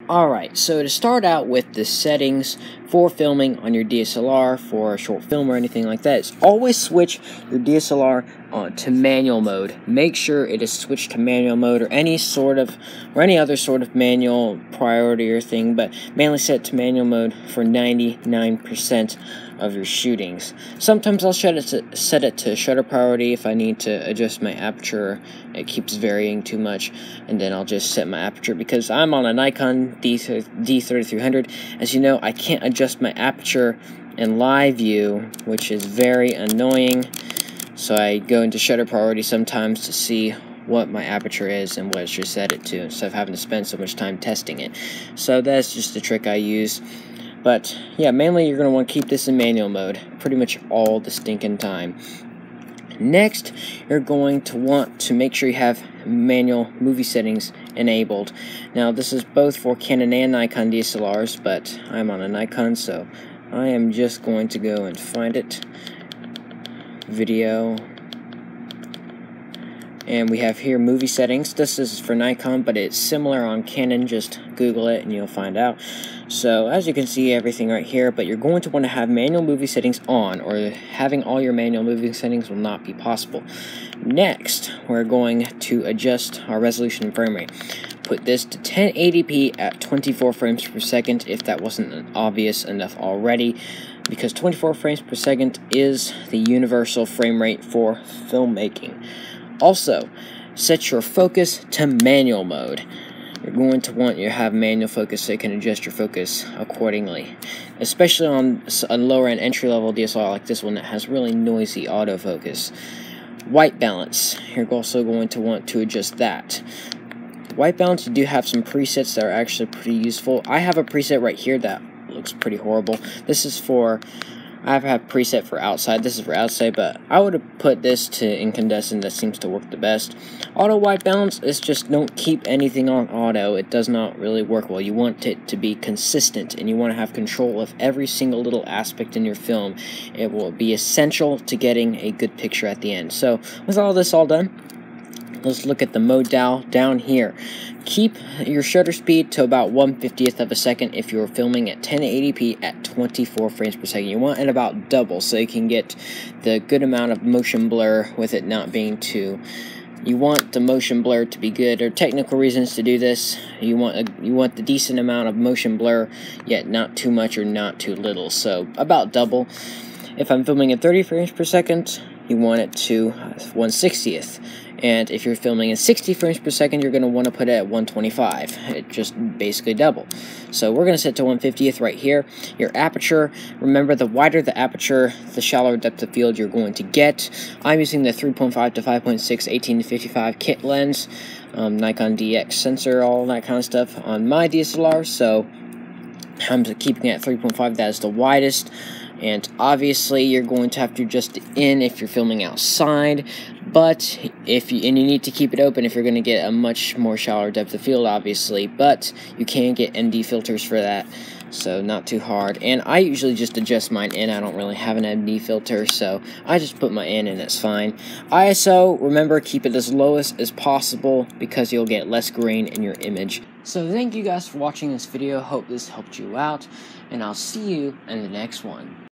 Alright, so to start out with the settings for filming on your DSLR for a short film or anything like that, is always switch your DSLR on to manual mode. Make sure it is switched to manual mode or any other sort of manual priority or thing, but mainly set to manual mode for 99% of your shootings. Sometimes I'll set it to shutter priority if I need to adjust my aperture. It keeps varying too much, and then I'll just set my aperture because I'm on a Nikon D3300. As you know, I can't adjust my aperture in live view, which is very annoying. So I go into shutter priority sometimes to see what my aperture is and what I should set it to, instead of having to spend so much time testing it. So that's just a trick I use. But yeah, mainly you're going to want to keep this in manual mode pretty much all the stinking time. Next, you're going to want to make sure you have manual movie settings enabled. Now, this is both for Canon and Nikon DSLRs, but I'm on a Nikon, so I am just going to go and find it. Video. And we have here movie settings. This is for Nikon, but it's similar on Canon. Just Google it and you'll find out. So as you can see, everything right here, but you're going to want to have manual movie settings on, or having all your manual movie settings will not be possible. Next, we're going to adjust our resolution and frame rate. Put this to 1080p at 24 frames per second if that wasn't obvious enough already, because 24 frames per second is the universal frame rate for filmmaking. Also, set your focus to manual mode. You're going to want to have manual focus so you can adjust your focus accordingly, especially on a lower end entry-level DSLR like this one that has really noisy autofocus. White balance, you're also going to want to adjust that. White balance, you do have some presets that are actually pretty useful. I have a preset right here that looks pretty horrible. This is for, I have a preset for outside. This is for outside, but I would have put this to incandescent. That seems to work the best. Auto white balance is just don't keep anything on auto. It does not really work well. You want it to be consistent, and you want to have control of every single little aspect in your film. It will be essential to getting a good picture at the end. So with all this all done, let's look at the mode dial down here. Keep your shutter speed to about 1/50th of a second if you're filming at 1080p at 24 frames per second. You want it about double so you can get the good amount of motion blur with it not being too... You want the motion blur to be good. There are technical reasons to do this. You want the decent amount of motion blur, yet not too much or not too little. So about double. If I'm filming at 30 frames per second, you want it to 1/60th. And if you're filming at 60 frames per second, you're going to want to put it at 125. It just basically double. So we're going to set to 1/50th right here. Your aperture, remember, the wider the aperture, the shallower depth of field you're going to get. I'm using the 3.5 to 5.6 18 to 55 kit lens, Nikon DX sensor, all that kind of stuff on my DSLR. So I'm keeping it at 3.5. That is the widest. And obviously you're going to have to adjust it in if you're filming outside, but you need to keep it open if you're going to get a much more shallower depth of field, obviously, but you can get ND filters for that, so not too hard. And I usually just adjust mine in. I don't really have an ND filter, so I just put my in and it's fine. ISO, remember, keep it as low as possible because you'll get less grain in your image. So thank you guys for watching this video. Hope this helped you out, and I'll see you in the next one.